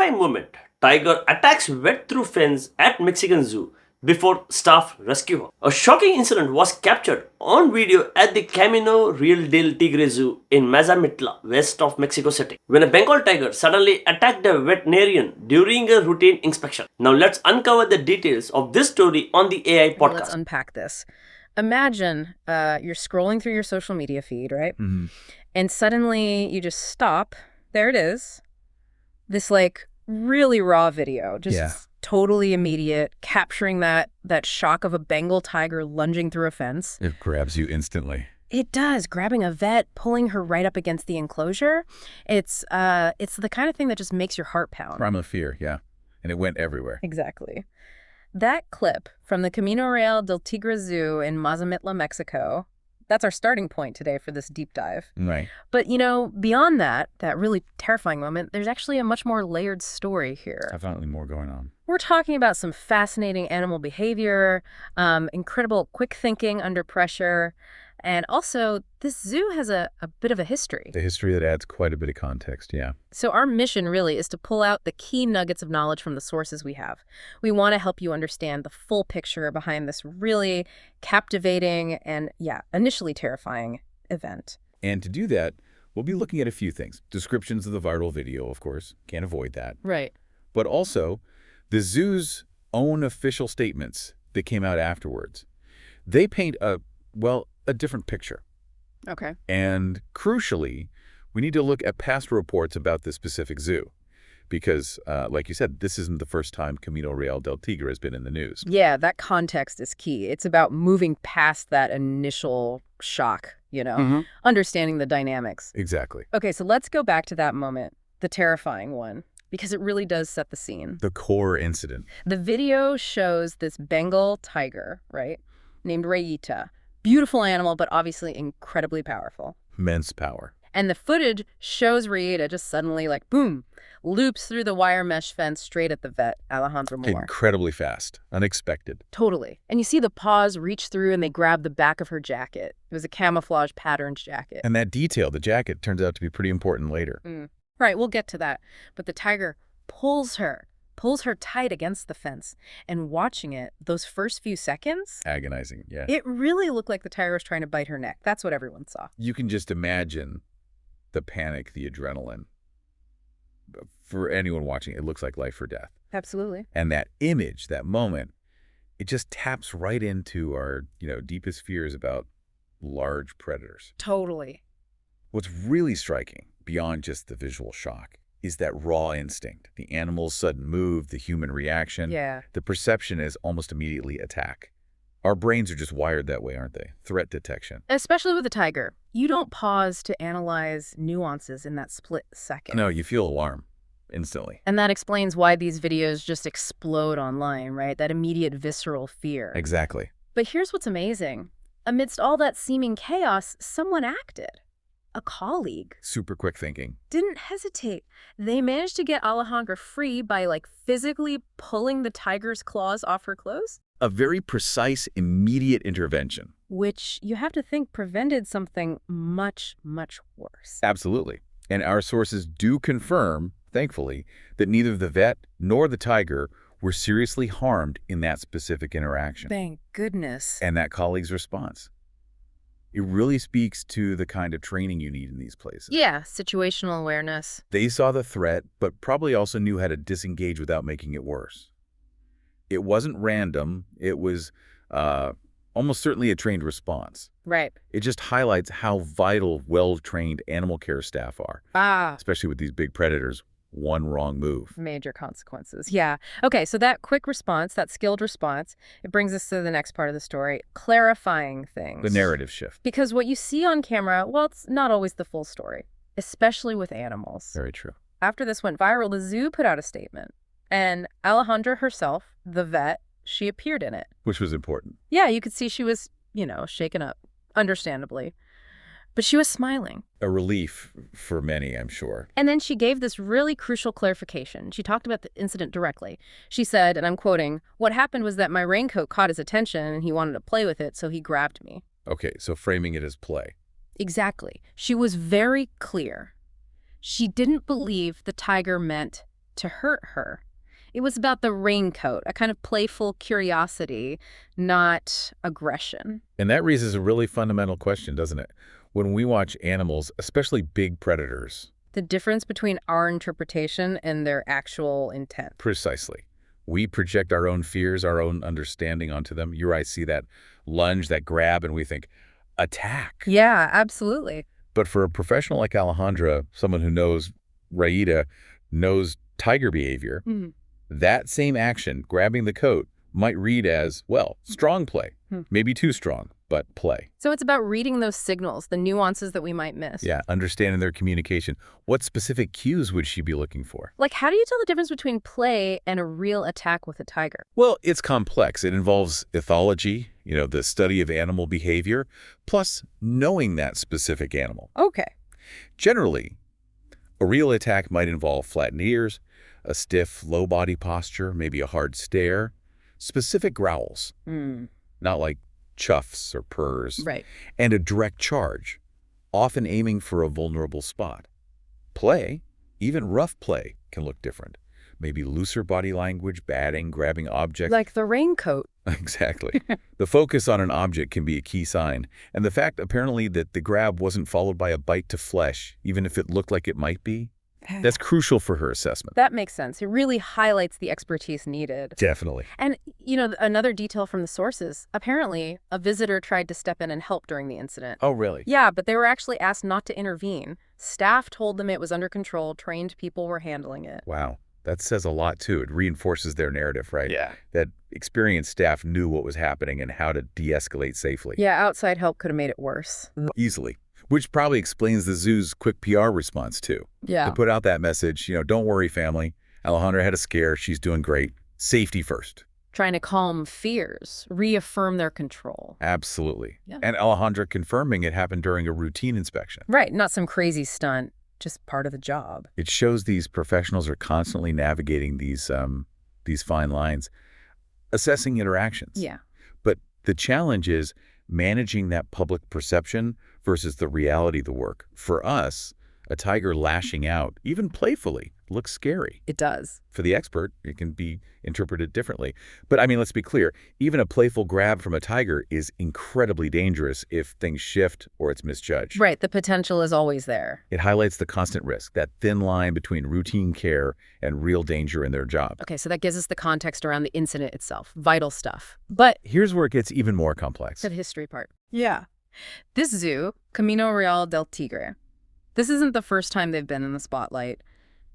terrifying moment. Tiger attacks vet through fence at Mexican zoo before staff rescue her. A shocking incident was captured on video at the Camino Real del Tigre Zoo in Mazamitla, west of Mexico City, when a Bengal tiger suddenly attacked a veterinarian during a routine inspection. Now let's uncover the details of this story on the AI podcast. Let's unpack this. Imagine you're scrolling through your social media feed, right? Mm-hmm. And suddenly you just stop. There it is. This like really raw video, just totally immediate, capturing that shock of a Bengal tiger lunging through a fence. It grabs you instantly. It does, grabbing a vet, pulling her right up against the enclosure. It's the kind of thing that just makes your heart pound. Primal fear, yeah. And it went everywhere. Exactly. That clip from the Camino Real del Tigre Zoo in Mazamitla, Mexico, that's our starting point today for this deep dive. Right. But, you know, beyond that really terrifying moment, there's actually a much more layered story here. Definitely more going on. We're talking about some fascinating animal behavior, incredible quick thinking under pressure, and also this zoo has a bit of a history. The history that adds quite a bit of context, yeah. So our mission really is to pull out the key nuggets of knowledge from the sources we have. We want to help you understand the full picture behind this really captivating and, initially terrifying event. And to do that, we'll be looking at a few things. Descriptions of the viral video, of course. Can't avoid that. Right. But also the zoo's own official statements that came out afterwards. They paint a different picture. Okay. And crucially, we need to look at past reports about this specific zoo because, like you said, this isn't the first time Camino Real del Tigre has been in the news. Yeah, that context is key. It's about moving past that initial shock, understanding the dynamics. Exactly. Okay, so let's go back to that moment, the terrifying one, because it really does set the scene. The core incident. The video shows this Bengal tiger, right, named Rayita. Beautiful animal, but obviously incredibly powerful. Immense power. And the footage shows Rayita just suddenly, like, boom, loops through the wire mesh fence straight at the vet, Alejandra Mora. Incredibly fast. Unexpected. Totally. And you see the paws reach through and they grab the back of her jacket. It was a camouflage patterned jacket. And that detail, the jacket, turns out to be pretty important later. Right, we'll get to that. But the tiger pulls her tight against the fence. And watching it, those first few seconds... Agonizing, yeah. It really looked like the tiger was trying to bite her neck. That's what everyone saw. You can just imagine the panic, the adrenaline. For anyone watching, it looks like life or death. Absolutely. And that image, that moment, it just taps right into our, deepest fears about large predators. Totally. What's really striking, beyond just the visual shock, is that raw instinct. The animal's sudden move, the human reaction. Yeah. The perception is almost immediately attack. Our brains are just wired that way, aren't they? Threat detection. Especially with a tiger. You don't pause to analyze nuances in that split second. No, you feel alarm instantly. And that explains why these videos just explode online, right? That immediate visceral fear. Exactly. But here's what's amazing. Amidst all that seeming chaos, someone acted. A colleague. Super quick thinking. Didn't hesitate. They managed to get Alejandra free by, physically pulling the tiger's claws off her clothes. A very precise, immediate intervention. Which you have to think prevented something much, much worse. Absolutely. And our sources do confirm, thankfully, that neither the vet nor the tiger were seriously harmed in that specific interaction. Thank goodness. And that colleague's response. It really speaks to the kind of training you need in these places. Yeah, situational awareness. They saw the threat, but probably also knew how to disengage without making it worse. It wasn't random. It was almost certainly a trained response. Right. It just highlights how vital well-trained animal care staff are, especially with these big predators. One wrong move. Major consequences. Yeah. Okay, so that quick response, that skilled response, it brings us to the next part of the story, clarifying things. The narrative shift. Because what you see on camera, well, it's not always the full story, especially with animals. Very true. After this went viral, the zoo put out a statement. And Alejandra herself, the vet, she appeared in it. Which was important. Yeah, you could see she was, shaken up, understandably. But she was smiling. A relief for many, I'm sure. And then she gave this really crucial clarification. She talked about the incident directly. She said, and I'm quoting, "What happened was that my raincoat caught his attention and he wanted to play with it, so he grabbed me." Okay, so framing it as play. Exactly. She was very clear. She didn't believe the tiger meant to hurt her. It was about the raincoat, a kind of playful curiosity, not aggression. And that raises a really fundamental question, doesn't it? When we watch animals, especially big predators. The difference between our interpretation and their actual intent. Precisely. We project our own fears, our own understanding onto them. You or I see that lunge, that grab, and we think, attack. Yeah, absolutely. But for a professional like Alejandra, someone who knows Rayita, knows tiger behavior, that same action, grabbing the coat, might read as, well, strong play. Maybe too strong, but play. So it's about reading those signals, the nuances that we might miss. Yeah, understanding their communication. What specific cues would she be looking for? Like, how do you tell the difference between play and a real attack with a tiger? Well, it's complex. It involves ethology, the study of animal behavior, plus knowing that specific animal. Okay. Generally, a real attack might involve flattened ears, a stiff, low body posture, maybe a hard stare, specific growls, not like chuffs or purrs, Right. and a direct charge, often aiming for a vulnerable spot. Play, even rough play, can look different. Maybe looser body language, batting, grabbing objects. Like the raincoat. Exactly. The focus on an object can be a key sign, and the fact apparently that the grab wasn't followed by a bite to flesh, even if it looked like it might be, that's crucial for her assessment. That makes sense. It really highlights the expertise needed. Definitely. And, another detail from the sources, apparently a visitor tried to step in and help during the incident. Oh, really? Yeah, but they were actually asked not to intervene. Staff told them it was under control. Trained people were handling it. Wow. That says a lot, too. It reinforces their narrative, right? Yeah. That experienced staff knew what was happening and how to de-escalate safely. Yeah, outside help could have made it worse. Easily. Which probably explains the zoo's quick PR response, too. Yeah. To put out that message, don't worry, family. Alejandra had a scare. She's doing great. Safety first. Trying to calm fears, reaffirm their control. Absolutely. Yeah. And Alejandra confirming it happened during a routine inspection. Right, not some crazy stunt, just part of the job. It shows these professionals are constantly navigating these fine lines, assessing interactions. Yeah. But the challenge is managing that public perception versus the reality of the work. For us, a tiger lashing out, even playfully, looks scary. It does. For the expert, it can be interpreted differently. But let's be clear, even a playful grab from a tiger is incredibly dangerous if things shift or it's misjudged. Right, the potential is always there. It highlights the constant risk, that thin line between routine care and real danger in their job. Okay, so that gives us the context around the incident itself. Vital stuff. But Here's where it gets even more complex. the history part. Yeah. This zoo, Camino Real del Tigre, this isn't the first time they've been in the spotlight.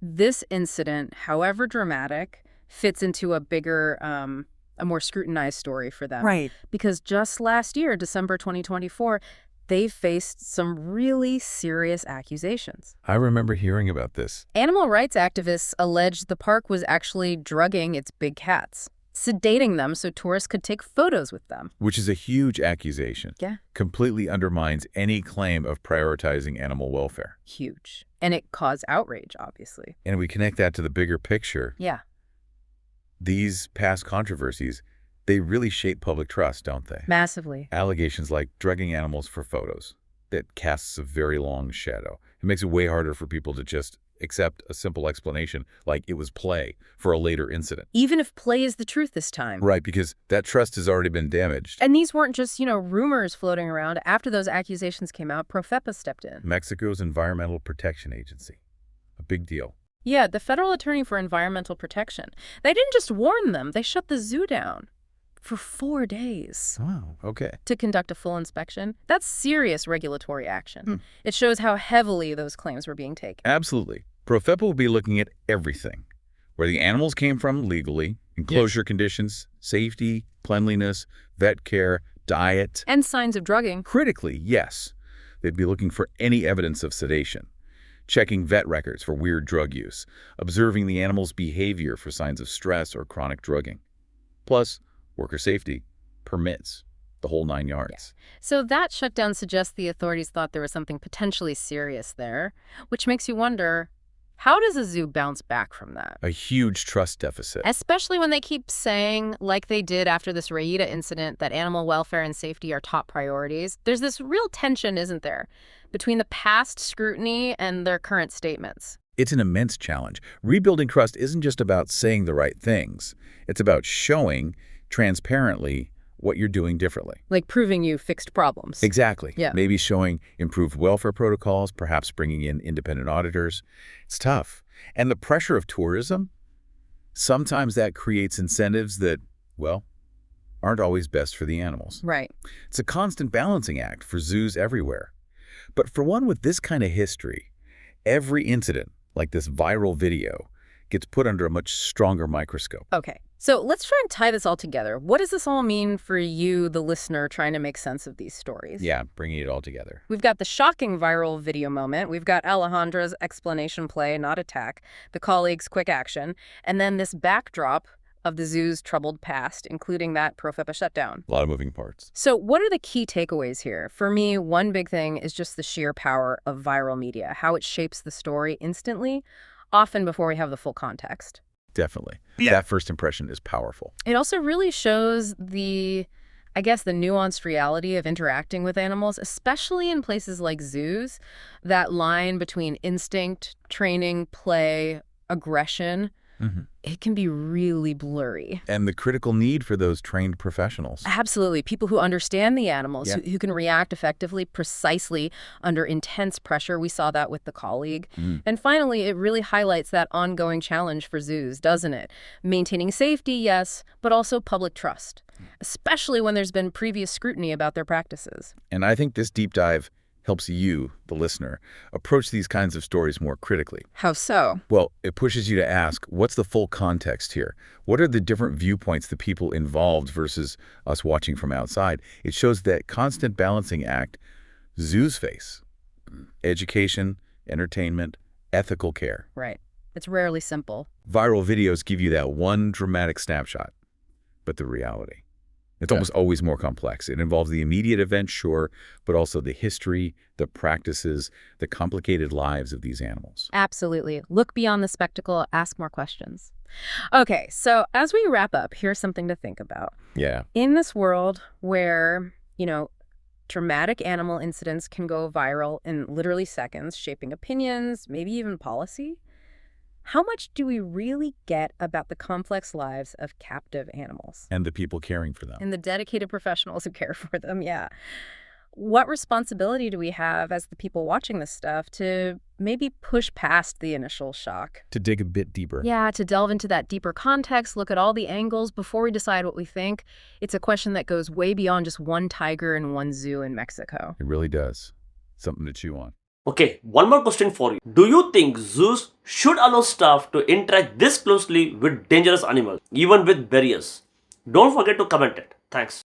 This incident, however dramatic, fits into a bigger, a more scrutinized story for them. Right. Because just last year, December 2024, they faced some really serious accusations. I remember hearing about this. Animal rights activists alleged the park was actually drugging its big cats, sedating them so tourists could take photos with them. Which is a huge accusation. Yeah. Completely undermines any claim of prioritizing animal welfare. Huge. And it caused outrage, obviously. And we connect that to the bigger picture. Yeah. These past controversies, they really shape public trust, don't they? Massively. Allegations like drugging animals for photos, that casts a very long shadow. It makes it way harder for people to just accept a simple explanation like it was play for a later incident. Even if play is the truth this time. Right, because that trust has already been damaged. And these weren't just, rumors floating around. After those accusations came out, Profepa stepped in. Mexico's Environmental Protection Agency. A big deal. Yeah, the federal attorney for environmental protection. They didn't just warn them, they shut the zoo down for 4 days Wow, okay. to conduct a full inspection. That's serious regulatory action. It shows how heavily those claims were being taken. Absolutely. Profepa will be looking at everything. Where the animals came from legally, enclosure conditions, safety, cleanliness, vet care, diet. And signs of drugging. Critically, yes. They'd be looking for any evidence of sedation, checking vet records for weird drug use, observing the animal's behavior for signs of stress or chronic drugging. Plus, worker safety, permits, the whole 9 yards. So that shutdown suggests the authorities thought there was something potentially serious there, which makes you wonder, how does a zoo bounce back from that? A huge trust deficit. Especially when they keep saying, like they did after this Rayita incident, that animal welfare and safety are top priorities. There's this real tension, isn't there, between the past scrutiny and their current statements. It's an immense challenge. Rebuilding trust isn't just about saying the right things. It's about showing transparently what you're doing differently. Like proving you fixed problems. Exactly. Yeah. Maybe showing improved welfare protocols, perhaps bringing in independent auditors. It's tough. And the pressure of tourism, sometimes that creates incentives that, well, aren't always best for the animals. Right. It's a constant balancing act for zoos everywhere. But for one with this kind of history, every incident, like this viral video, gets put under a much stronger microscope. Okay. So let's try and tie this all together. What does this all mean for you, the listener, trying to make sense of these stories? Yeah, bringing it all together. We've got the shocking viral video moment. We've got Alejandra's explanation play, not attack, the colleagues' quick action, and then this backdrop of the zoo's troubled past, including that ProFEPA shutdown. A lot of moving parts. So what are the key takeaways here? For me, one big thing is just the sheer power of viral media, how it shapes the story instantly, often before we have the full context. Definitely. Yeah. That first impression is powerful. It also really shows the nuanced reality of interacting with animals, especially in places like zoos. That line between instinct, training, play, aggression, it can be really blurry. And the critical need for those trained professionals. Absolutely. People who understand the animals, Yeah. who can react effectively, precisely under intense pressure. We saw that with the colleague. And finally, it really highlights that ongoing challenge for zoos, doesn't it? Maintaining safety, yes, but also public trust, especially when there's been previous scrutiny about their practices. And I think this deep dive helps you, the listener, approach these kinds of stories more critically. How so? Well, it pushes you to ask, what's the full context here? What are the different viewpoints, the people involved versus us watching from outside? It shows that constant balancing act zoos face. Education, entertainment, ethical care. Right. It's rarely simple. Viral videos give you that one dramatic snapshot, but the reality. It's almost always more complex. It involves the immediate event, sure, but also the history, the practices, the complicated lives of these animals. Absolutely. Look beyond the spectacle, ask more questions. Okay, so as we wrap up, here's something to think about. Yeah. In this world where, traumatic animal incidents can go viral in literally seconds, shaping opinions, maybe even policy, how much do we really get about the complex lives of captive animals? And the people caring for them. And the dedicated professionals who care for them, yeah. What responsibility do we have as the people watching this stuff to maybe push past the initial shock? To dig a bit deeper. Yeah, to delve into that deeper context, look at all the angles before we decide what we think. It's a question that goes way beyond just one tiger in one zoo in Mexico. It really does. Something to chew on. Okay, one more question for you. Do you think zoos should allow staff to interact this closely with dangerous animals, even with barriers? Don't forget to comment it. Thanks.